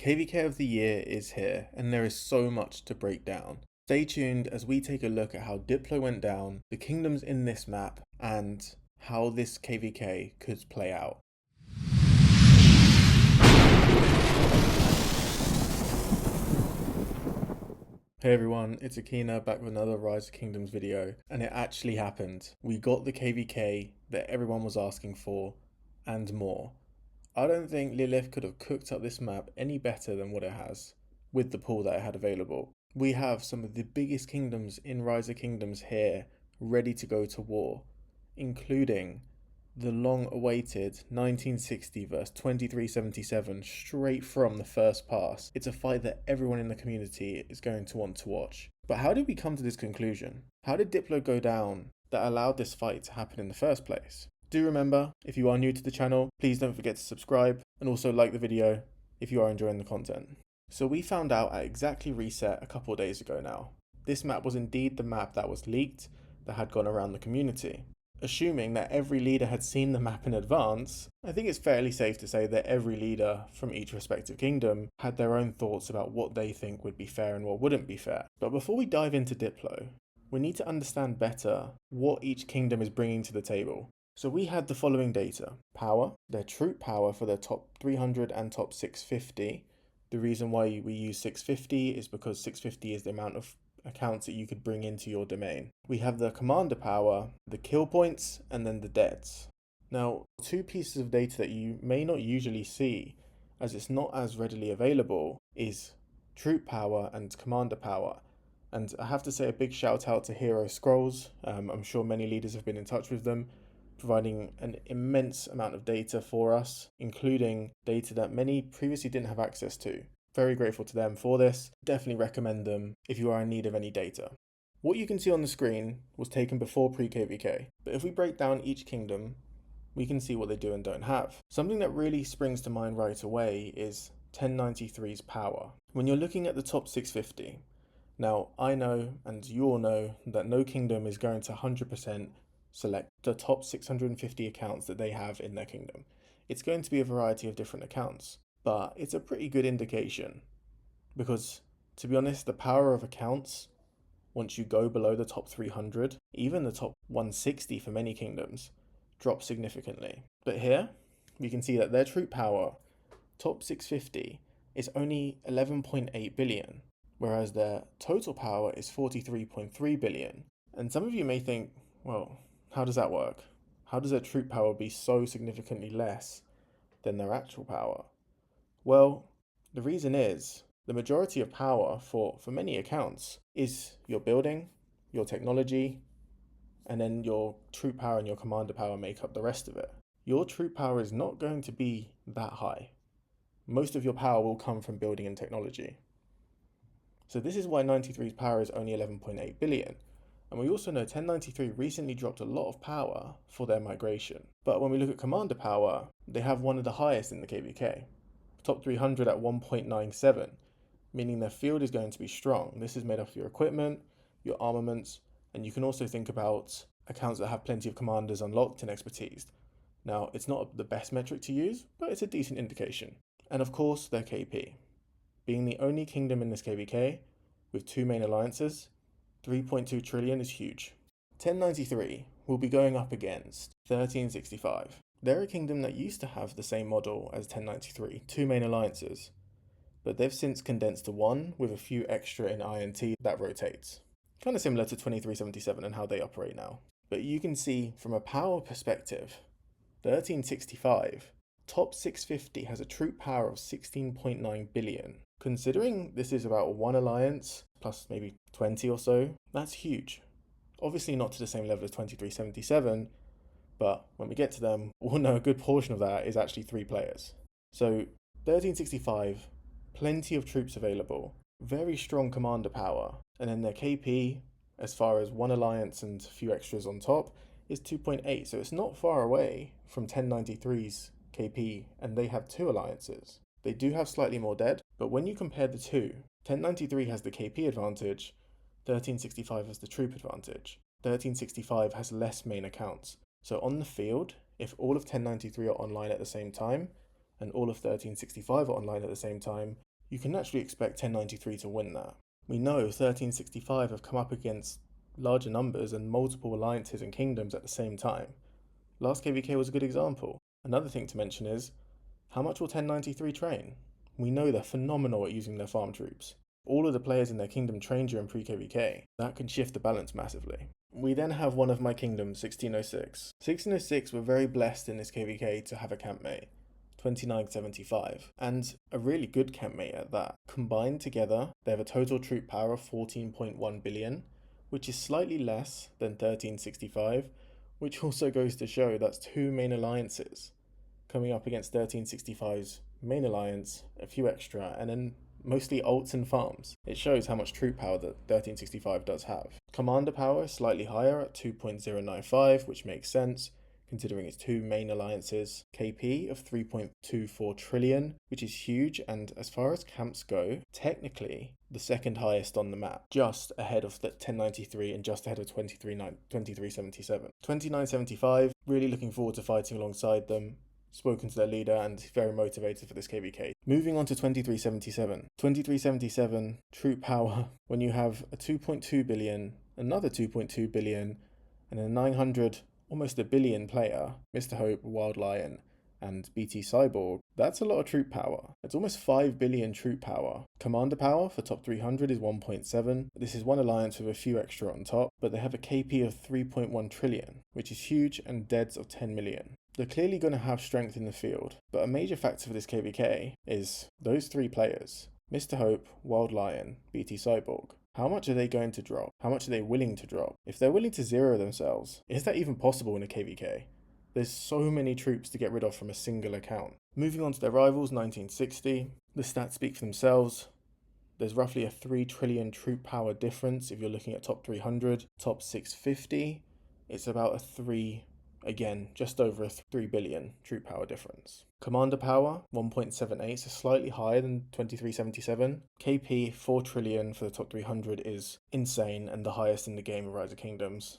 KVK of the year is here, and there is so much to break down. Stay tuned as we take a look at how Diplo went down, the kingdoms in this map, and how this KVK could play out. Hey everyone, it's Akina back with another Rise of Kingdoms video, and it actually happened. We got the KVK that everyone was asking for, and more. I don't think Lilith could have cooked up this map any better than what it has, with the pool that it had available. We have some of the biggest kingdoms in Rise of Kingdoms here, ready to go to war, including the long-awaited 1960 vs 2377 straight from the first pass. It's a fight that everyone in the community is going to want to watch. But how did we come to this conclusion? How did Diplo go down that allowed this fight to happen in the first place? Do remember, if you are new to the channel, please don't forget to subscribe and also like the video if you are enjoying the content. So we found out at exactly reset a couple of days ago now. This map was indeed the map that was leaked, that had gone around the community. Assuming that every leader had seen the map in advance, I think it's fairly safe to say that every leader from each respective kingdom had their own thoughts about what they think would be fair and what wouldn't be fair. But before we dive into Diplo, we need to understand better what each kingdom is bringing to the table. So we had the following data. Power, their troop power for their top 300 and top 650. The reason why we use 650 is because 650 is the amount of accounts that you could bring into your domain. We have the commander power, the kill points, and then the deaths. Now, two pieces of data that you may not usually see, as it's not as readily available, is troop power and commander power. And I have to say a big shout out to Hero Scrolls. I'm sure many leaders have been in touch with them, providing an immense amount of data for us, including data that many previously didn't have access to. Very grateful to them for this. Definitely recommend them if you are in need of any data. What you can see on the screen was taken before pre-kvk, but if we break down each kingdom, we can see what they do and don't have. Something that really springs to mind right away is 1093's power. When you're looking at the top 650, now I know and you all know that no kingdom is going to 100% select the top 650 accounts that they have in their kingdom. It's going to be a variety of different accounts. But it's a pretty good indication because, to be honest, the power of accounts, once you go below the top 300, even the top 160 for many kingdoms, drops significantly. But here, we can see that their troop power, top 650, is only 11.8 billion, whereas their total power is 43.3 billion. And some of you may think, well, how does that work? How does their troop power be so significantly less than their actual power? Well, the reason is the majority of power for many accounts is your building, your technology, and then your troop power and your commander power make up the rest of it. Your troop power is not going to be that high. Most of your power will come from building and technology. So this is why 93's power is only 11.8 billion. And we also know 1093 recently dropped a lot of power for their migration. But when we look at commander power, they have one of the highest in the KVK. Top 300 at 1.97, meaning their field is going to be strong. This is made up of your equipment, your armaments, and you can also think about accounts that have plenty of commanders unlocked and expertise. Now, it's not the best metric to use, but it's a decent indication. And of course, their KP. Being the only kingdom in this KVK with two main alliances, 3.2 trillion is huge. 1093 will be going up against 1365. They're a kingdom that used to have the same model as 1093, two main alliances, but they've since condensed to one with a few extra in INT that rotates. Kind of similar to 2377 and how they operate now. But you can see from a power perspective, 1365, top 650 has a troop power of 16.9 billion. Considering this is about one alliance plus maybe 20 or so, that's huge. Obviously not to the same level as 2377, but when we get to them, we'll know a good portion of that is actually 3 players. So 1365, plenty of troops available, very strong commander power, and then their KP, as far as one alliance and a few extras on top, is 2.8, so it's not far away from 1093's KP, and they have 2 alliances. They do have slightly more dead, but when you compare the two, 1093 has the KP advantage, 1365 has the troop advantage. 1365 has less main accounts. So on the field, if all of 1093 are online at the same time, and all of 1365 are online at the same time, you can naturally expect 1093 to win that. We know 1365 have come up against larger numbers and multiple alliances and kingdoms at the same time. Last KVK was a good example. Another thing to mention is, how much will 1093 train? We know they're phenomenal at using their farm troops. All of the players in their kingdom train during pre-kvk. That can shift the balance massively. We then have one of my kingdoms, 1606. 1606 were very blessed in this kvk to have a campmate, 2975, and a really good campmate at that. Combined together, they have a total troop power of 14.1 billion, which is slightly less than 1365, which also goes to show that's two main alliances coming up against 1365's main alliance, a few extra, and then mostly alts and farms. It shows how much troop power that 1365 does have. Commander power is slightly higher at 2.095, which makes sense considering its two main alliances. KP of 3.24 trillion, which is huge, and as far as camps go, technically the second highest on the map, just ahead of the 1093 and just ahead of 2377. 2975, really looking forward to fighting alongside them. Spoken to their leader and very motivated for this KVK. Moving on to 2377. 2377 troop power, when you have a 2.2 billion, another 2.2 billion, and a 900, almost a billion player, Mr. Hope, Wild Lion, and BT Cyborg, that's a lot of troop power. It's almost 5 billion troop power. Commander power for top 300 is 1.7. This is one alliance with a few extra on top, but they have a KP of 3.1 trillion, which is huge, and deads of 10 million. They're clearly going to have strength in the field, but a major factor for this KVK is those three players, Mr. Hope, Wild Lion, BT Cyborg. How much are they going to drop? How much are they willing to drop? If they're willing to zero themselves, is that even possible in a KVK? There's so many troops to get rid of from a single account. Moving on to their rivals, 1960. The stats speak for themselves. There's roughly a 3 trillion troop power difference if you're looking at top 300. Top 650, it's about a 3, again, just over a 3 billion troop power difference. Commander power, 1.78, so slightly higher than 2377. KP, 4 trillion for the top 300 is insane and the highest in the game of Rise of Kingdoms.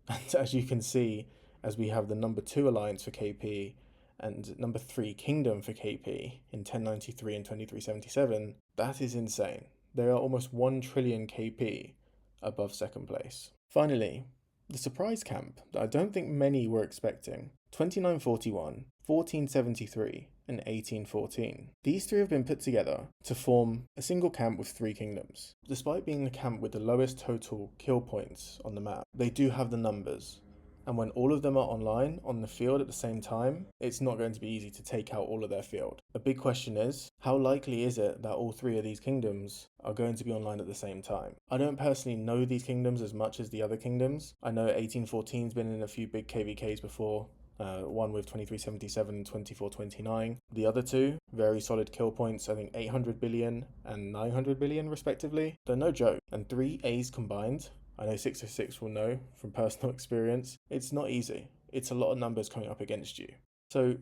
And as you can see, as we have the number 2 alliance for KP and number 3 kingdom for KP in 1093 and 2377, that is insane. They are almost 1 trillion KP above second place. Finally, the surprise camp that I don't think many were expecting. 2941, 1473, and 1814. These three have been put together to form a single camp with 3 kingdoms. Despite being the camp with the lowest total kill points on the map, they do have the numbers. And when all of them are online on the field at the same time, it's not going to be easy to take out all of their field. A big question is, how likely is it that all 3 of these kingdoms are going to be online at the same time? I don't personally know these kingdoms as much as the other kingdoms. I know 1814's been in a few big KVKs before, one with 2377 and 2429. The other 2, very solid kill points, I think 800 billion and 900 billion respectively. They're no joke. And 3 A's combined, I know 606 will know from personal experience, it's not easy. It's a lot of numbers coming up against you. So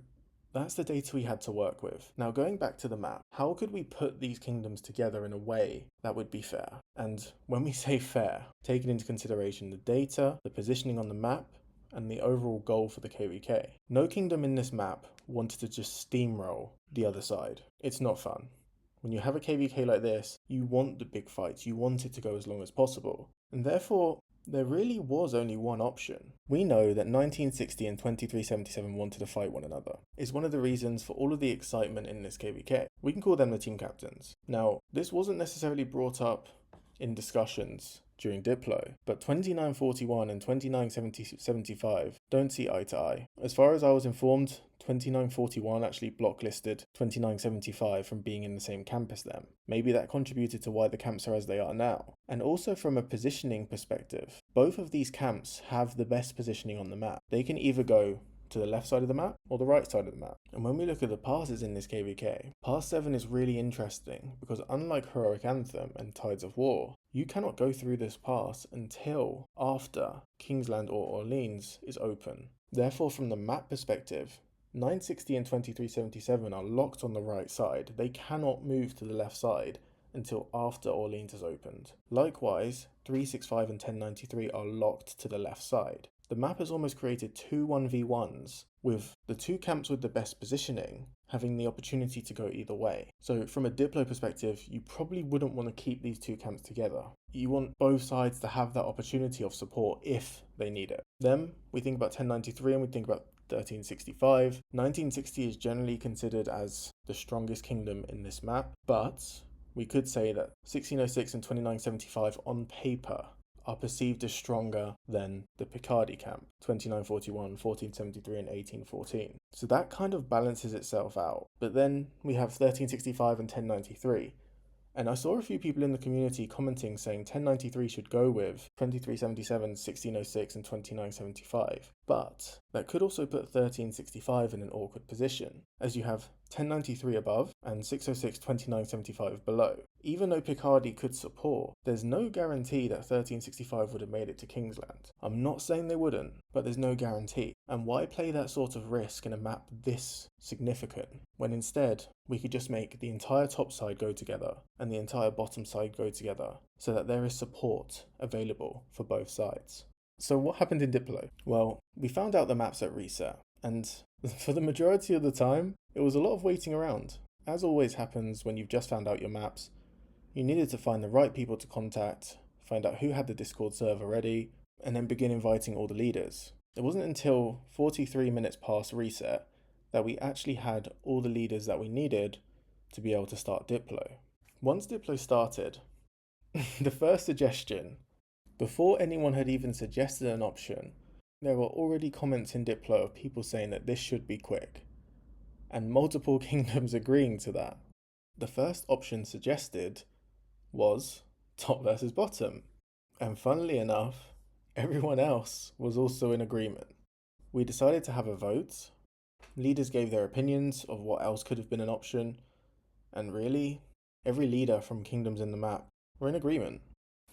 that's the data we had to work with. Now going back to the map, how could we put these kingdoms together in a way that would be fair? And when we say fair, taking into consideration the data, the positioning on the map, and the overall goal for the KVK. No kingdom in this map wanted to just steamroll the other side. It's not fun. When you have a KVK like this, you want the big fights, you want it to go as long as possible. And therefore, there really was only one option. We know that 1960 and 2377 wanted to fight one another. It's one of the reasons for all of the excitement in this KVK. We can call them the team captains. Now, this wasn't necessarily brought up in discussions during Diplo, but 2941 and 2975 don't see eye to eye. As far as I was informed, 2941 actually blocklisted 2975 from being in the same camp as them. Maybe that contributed to why the camps are as they are now. And also from a positioning perspective, both of these camps have the best positioning on the map. They can either go to the left side of the map or the right side of the map. And when we look at the passes in this KVK, Pass 7 is really interesting because unlike Heroic Anthem and Tides of War, you cannot go through this pass until after Kingsland or Orleans is open. Therefore, from the map perspective, 960 and 2377 are locked on the right side. They cannot move to the left side until after Orleans is opened. Likewise, 365 and 1093 are locked to the left side. The map has almost created 2 1v1s with the 2 camps with the best positioning having the opportunity to go either way. So from a Diplo perspective, you probably wouldn't want to keep these two camps together. You want both sides to have that opportunity of support if they need it. Then we think about 1093 and we think about 1365. 1960 is generally considered as the strongest kingdom in this map, but we could say that 1606 and 2975 on paper are perceived as stronger than the Picardy camp, 2941, 1473 and 1814. So that kind of balances itself out. But then we have 1365 and 1093. And I saw a few people in the community commenting saying 1093 should go with 2377, 1606 and 2975. But that could also put 1365 in an awkward position, as you have 1093 above and 606, 2975 below. Even though Picardy could support, there's no guarantee that 1365 would have made it to Kingsland. I'm not saying they wouldn't, but there's no guarantee. And why play that sort of risk in a map this significant, when instead we could just make the entire top side go together and the entire bottom side go together, so that there is support available for both sides. So what happened in Diplo? Well, we found out the maps at reset, and for the majority of the time, it was a lot of waiting around. As always happens when you've just found out your maps, you needed to find the right people to contact, find out who had the Discord server ready, and then begin inviting all the leaders. It wasn't until 43 minutes past reset that we actually had all the leaders that we needed to be able to start Diplo. Once Diplo started, the first suggestion, before anyone had even suggested an option, there were already comments in Diplo of people saying that this should be quick, and multiple kingdoms agreeing to that. The first option suggested was top versus bottom, and funnily enough, everyone else was also in agreement. We decided to have a vote. Leaders gave their opinions of what else could have been an option, and really, every leader from kingdoms in the map were in agreement.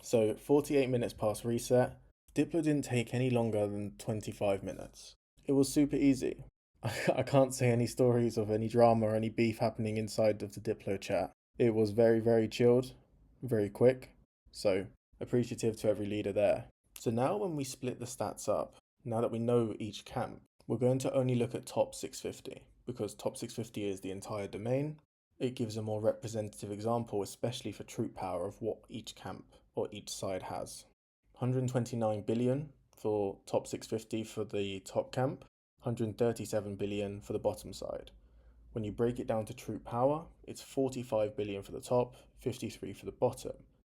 So 48 minutes past reset, Diplo didn't take any longer than 25 minutes. It was super easy. I can't say any stories of any drama or any beef happening inside of the Diplo chat. It was very, very chilled, very quick, so appreciative to every leader there. So now when we split the stats up, now that we know each camp, we're going to only look at top 650, because top 650 is the entire domain. It gives a more representative example, especially for troop power, of what each camp or each side has. 129 billion for top 650 for the top camp, 137 billion for the bottom side. When you break it down to troop power, it's 45 billion for the top, 53 for the bottom.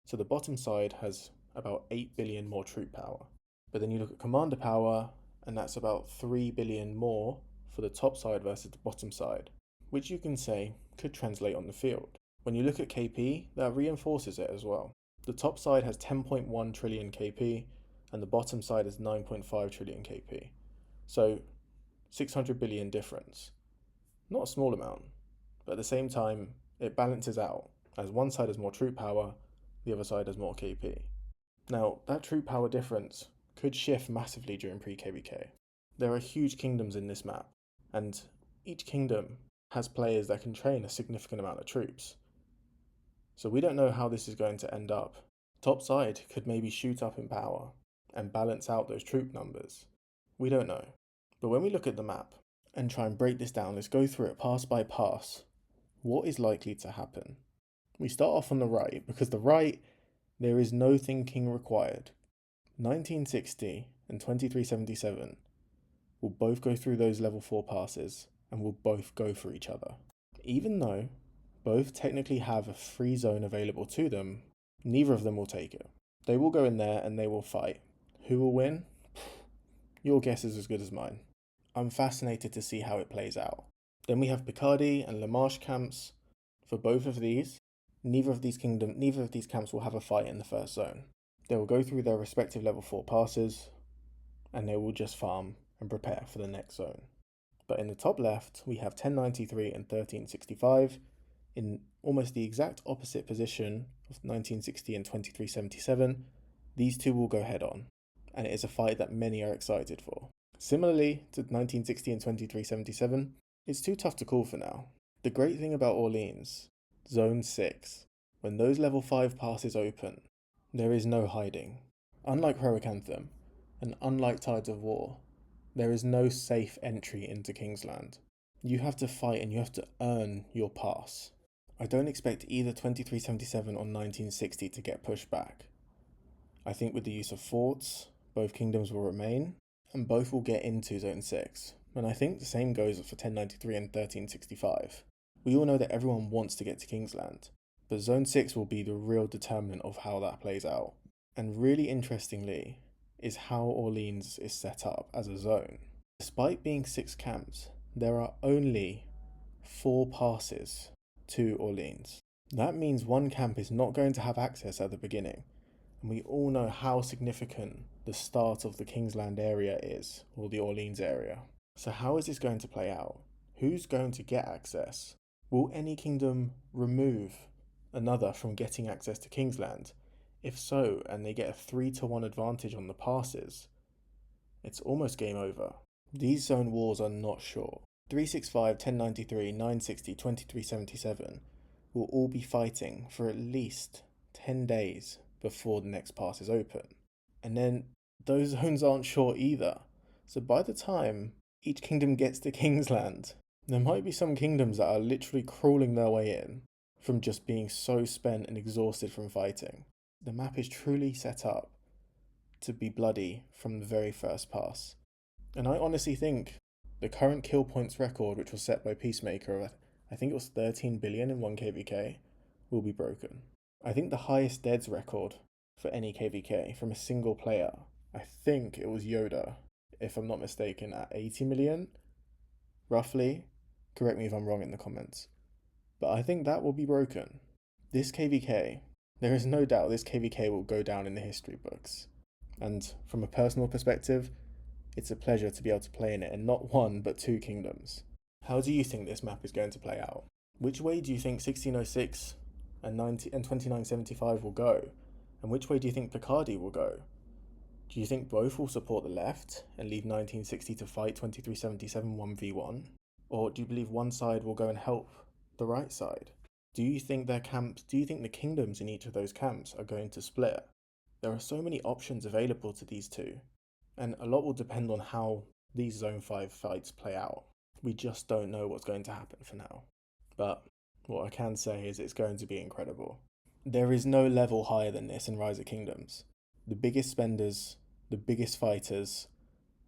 So the bottom side has about 8 billion more troop power. But then you look at commander power, and that's about 3 billion more for the top side versus the bottom side, which you can say could translate on the field. When you look at KP, that reinforces it as well. The top side has 10.1 trillion KP, and the bottom side is 9.5 trillion KP. So 600 billion difference. Not a small amount, but at the same time, it balances out, as one side has more troop power, the other side has more KP. Now, that troop power difference could shift massively during pre-kvk. There are huge kingdoms in this map, and each kingdom has players that can train a significant amount of troops. So we don't know how this is going to end up. Top side could maybe shoot up in power and balance out those troop numbers. We don't know. But when we look at the map and try and break this down, let's go through it pass by pass. What is likely to happen? We start off on the right, because the right, there is no thinking required. 1960 and 2377 will both go through those level 4 passes and will both go for each other. Even though both technically have a free zone available to them, neither of them will take it. They will go in there and they will fight. Who will win? Your guess is as good as mine. I'm fascinated to see how it plays out. Then we have Picardy and La Marche camps. For both of these, neither of these camps will have a fight in the first zone. They will go through their respective level 4 passes, and they will just farm and prepare for the next zone. But in the top left, we have 1093 and 1365 in almost the exact opposite position of 1960 and 2377. These two will go head on, and it is a fight that many are excited for. Similarly to 1960 and 2377, it's too tough to call for now. The great thing about Orleans, Zone 6, when those level 5 passes open, there is no hiding. Unlike Heroic Anthem, and unlike Tides of War, there is no safe entry into Kingsland. You have to fight and you have to earn your pass. I don't expect either 2377 or 1960 to get pushed back. I think with the use of forts, both kingdoms will remain, and both will get into Zone 6. And I think the same goes for 1093 and 1365. We all know that everyone wants to get to Kingsland, but Zone 6 will be the real determinant of how that plays out. And really interestingly is how Orleans is set up as a zone. Despite being 6 camps, there are only 4 passes to Orleans. That means one camp is not going to have access at the beginning, and we all know how significant the start of the Kingsland area is, or the Orleans area. So how is this going to play out? Who's going to get access? Will any kingdom remove another from getting access to Kingsland? If so, and they get a 3-to-1 advantage on the passes, it's almost game over. These zone wars are not short. 365, 1093, 960, 2377 will all be fighting for at least 10 days before the next pass is open. And then those zones aren't short either. So by the time each kingdom gets to Kingsland, there might be some kingdoms that are literally crawling their way in from just being so spent and exhausted from fighting. The map is truly set up to be bloody from the very first pass. And I honestly think the current kill points record, which was set by Peacemaker of I think it was 13 billion in 1 KVK, will be broken. I think the highest deads record for any KVK from a single player, I think it was Yoda, if I'm not mistaken, at 80 million, roughly. Correct me if I'm wrong in the comments. But I think that will be broken. This KVK, there is no doubt this KVK will go down in the history books. And from a personal perspective, it's a pleasure to be able to play in it in not 1 but 2 kingdoms. How do you think this map is going to play out? Which way do you think 1606 and 2975 will go? And which way do you think Picardy will go? Do you think both will support the left and leave 1960 to fight 2377 1v1? Or do you believe one side will go and help the right side? Do you think the kingdoms in each of those camps are going to split? There are so many options available to these two, and a lot will depend on how these Zone 5 fights play out. We just don't know what's going to happen for now. But what I can say is it's going to be incredible. There is no level higher than this in Rise of Kingdoms. The biggest spenders, the biggest fighters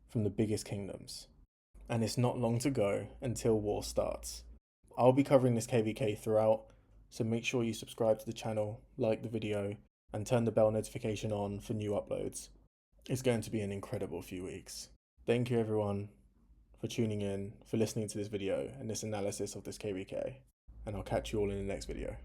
from the biggest kingdoms. And it's not long to go until war starts. I'll be covering this KVK throughout, so make sure you subscribe to the channel, like the video, and turn the bell notification on for new uploads. It's going to be an incredible few weeks. Thank you everyone for tuning in, for listening to this video and this analysis of this KVK, and I'll catch you all in the next video.